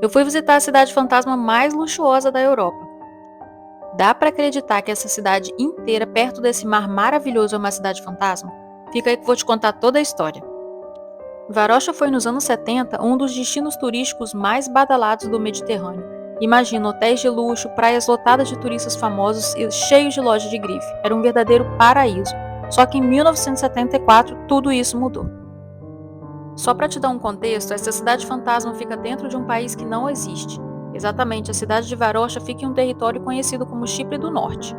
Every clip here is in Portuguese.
Eu fui visitar a cidade fantasma mais luxuosa da Europa. Dá pra acreditar que essa cidade inteira, perto desse mar maravilhoso, é uma cidade fantasma? Fica aí que eu vou te contar toda a história. Varocha foi nos anos 70 um dos destinos turísticos mais badalados do Mediterrâneo. Imagina hotéis de luxo, praias lotadas de turistas famosos e cheios de lojas de grife. Era um verdadeiro paraíso. Só que em 1974 tudo isso mudou. Só para te dar um contexto, essa cidade fantasma fica dentro de um país que não existe. Exatamente, a cidade de Varocha fica em um território conhecido como Chipre do Norte.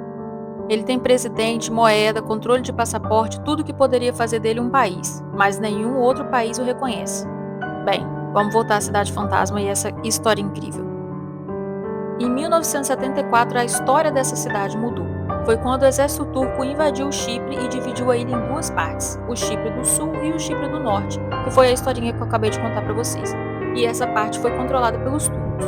Ele tem presidente, moeda, controle de passaporte, tudo que poderia fazer dele um país, mas nenhum outro país o reconhece. Bem, vamos voltar à cidade fantasma e essa história incrível. Em 1974, a história dessa cidade mudou. Foi quando o exército turco invadiu o Chipre e dividiu a ilha em duas partes, o Chipre do Sul e o Chipre do Norte, que foi a historinha que eu acabei de contar para vocês. E essa parte foi controlada pelos turcos.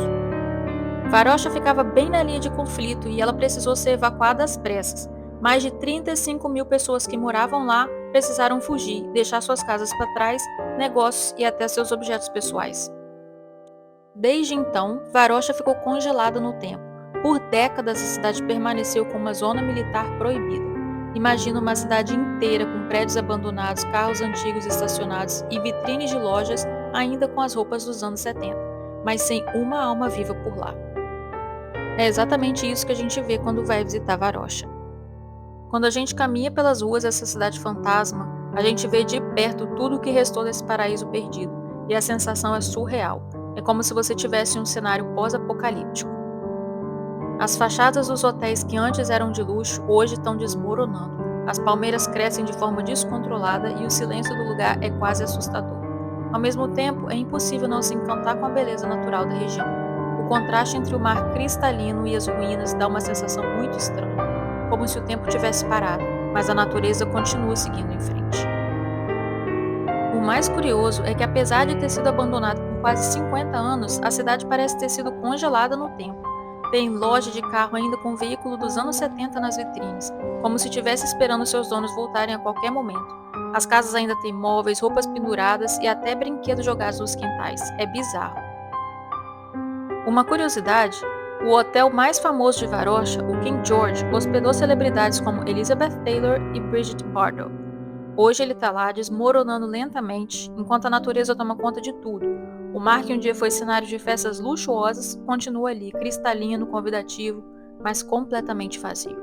Varocha ficava bem na linha de conflito e ela precisou ser evacuada às pressas. Mais de 35 mil pessoas que moravam lá precisaram fugir, deixar suas casas para trás, negócios e até seus objetos pessoais. Desde então, Varocha ficou congelada no tempo. Por décadas, a cidade permaneceu como uma zona militar proibida. Imagina uma cidade inteira com prédios abandonados, carros antigos estacionados e vitrines de lojas ainda com as roupas dos anos 70, mas sem uma alma viva por lá. É exatamente isso que a gente vê quando vai visitar Varocha. Quando a gente caminha pelas ruas dessa cidade fantasma, a gente vê de perto tudo o que restou desse paraíso perdido, e a sensação é surreal. É como se você tivesse um cenário pós-apocalíptico. As fachadas dos hotéis que antes eram de luxo hoje estão desmoronando. As palmeiras crescem de forma descontrolada e o silêncio do lugar é quase assustador. Ao mesmo tempo, é impossível não se encantar com a beleza natural da região. O contraste entre o mar cristalino e as ruínas dá uma sensação muito estranha, como se o tempo tivesse parado, mas a natureza continua seguindo em frente. O mais curioso é que, apesar de ter sido abandonada por quase 50 anos, a cidade parece ter sido congelada no tempo. Tem loja de carro ainda com veículo dos anos 70 nas vitrines, como se estivesse esperando seus donos voltarem a qualquer momento. As casas ainda têm móveis, roupas penduradas e até brinquedos jogados nos quintais. É bizarro. Uma curiosidade: o hotel mais famoso de Varocha, o King George, hospedou celebridades como Elizabeth Taylor e Brigitte Bardot. Hoje ele está lá desmoronando lentamente, enquanto a natureza toma conta de tudo. O mar que um dia foi cenário de festas luxuosas continua ali, cristalino, convidativo, mas completamente vazio.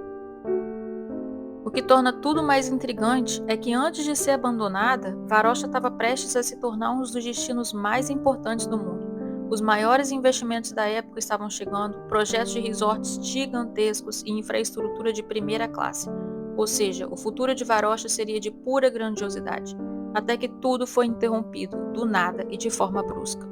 O que torna tudo mais intrigante é que antes de ser abandonada, Varocha estava prestes a se tornar um dos destinos mais importantes do mundo. Os maiores investimentos da época estavam chegando, projetos de resorts gigantescos e infraestrutura de primeira classe. Ou seja, o futuro de Varocha seria de pura grandiosidade, até que tudo foi interrompido, do nada e de forma brusca.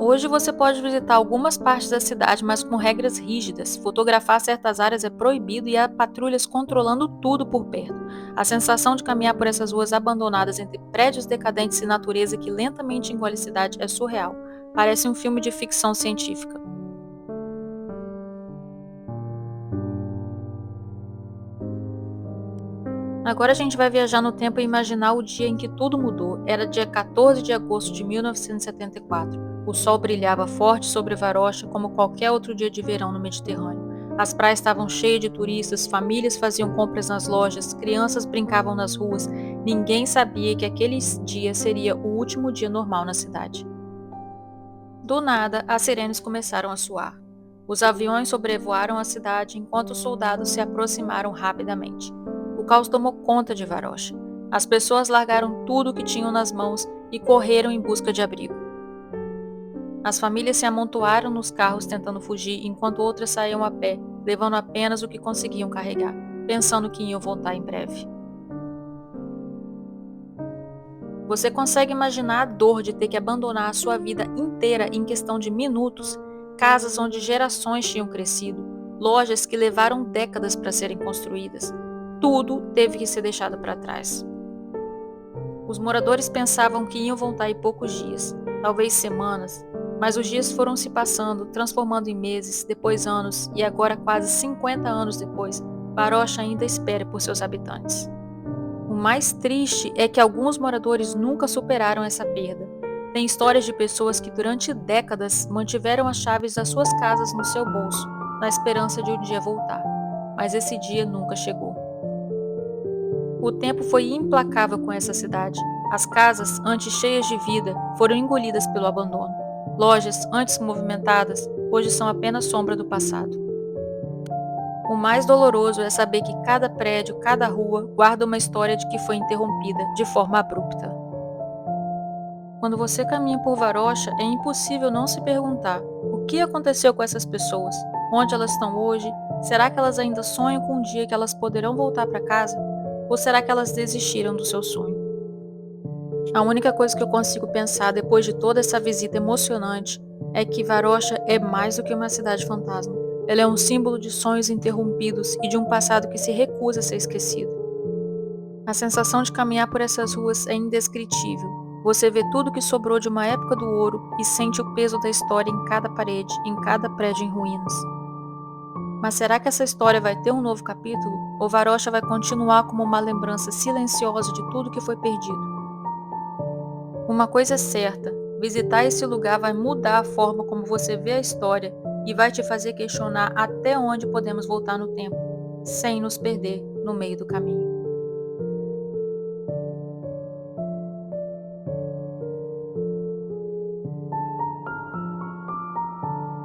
Hoje você pode visitar algumas partes da cidade, mas com regras rígidas. Fotografar certas áreas é proibido e há patrulhas controlando tudo por perto. A sensação de caminhar por essas ruas abandonadas entre prédios decadentes e natureza que lentamente engole a cidade é surreal. Parece um filme de ficção científica. Agora a gente vai viajar no tempo e imaginar o dia em que tudo mudou. Era dia 14 de agosto de 1974. O sol brilhava forte sobre Varocha como qualquer outro dia de verão no Mediterrâneo. As praias estavam cheias de turistas, famílias faziam compras nas lojas, crianças brincavam nas ruas. Ninguém sabia que aquele dia seria o último dia normal na cidade. Do nada, as sirenes começaram a soar. Os aviões sobrevoaram a cidade enquanto os soldados se aproximaram rapidamente. O caos tomou conta de Varocha. As pessoas largaram tudo o que tinham nas mãos e correram em busca de abrigo. As famílias se amontoaram nos carros tentando fugir, enquanto outras saíam a pé, levando apenas o que conseguiam carregar, pensando que iam voltar em breve. Você consegue imaginar a dor de ter que abandonar a sua vida inteira em questão de minutos? Casas onde gerações tinham crescido, lojas que levaram décadas para serem construídas. Tudo teve que ser deixado para trás. Os moradores pensavam que iam voltar em poucos dias, talvez semanas, mas os dias foram se passando, transformando em meses, depois anos e agora quase 50 anos depois, Varocha ainda espera por seus habitantes. O mais triste é que alguns moradores nunca superaram essa perda. Tem histórias de pessoas que durante décadas mantiveram as chaves das suas casas no seu bolso, na esperança de um dia voltar. Mas esse dia nunca chegou. O tempo foi implacável com essa cidade. As casas, antes cheias de vida, foram engolidas pelo abandono. Lojas, antes movimentadas, hoje são apenas sombra do passado. O mais doloroso é saber que cada prédio, cada rua, guarda uma história de que foi interrompida de forma abrupta. Quando você caminha por Varocha, é impossível não se perguntar: o que aconteceu com essas pessoas? Onde elas estão hoje? Será que elas ainda sonham com um dia que elas poderão voltar para casa? Ou será que elas desistiram do seu sonho? A única coisa que eu consigo pensar depois de toda essa visita emocionante é que Varocha é mais do que uma cidade fantasma. Ela é um símbolo de sonhos interrompidos e de um passado que se recusa a ser esquecido. A sensação de caminhar por essas ruas é indescritível. Você vê tudo que sobrou de uma época do ouro e sente o peso da história em cada parede, em cada prédio em ruínas. Mas será que essa história vai ter um novo capítulo? Ou Varocha vai continuar como uma lembrança silenciosa de tudo que foi perdido? Uma coisa é certa: visitar esse lugar vai mudar a forma como você vê a história e vai te fazer questionar até onde podemos voltar no tempo, sem nos perder no meio do caminho.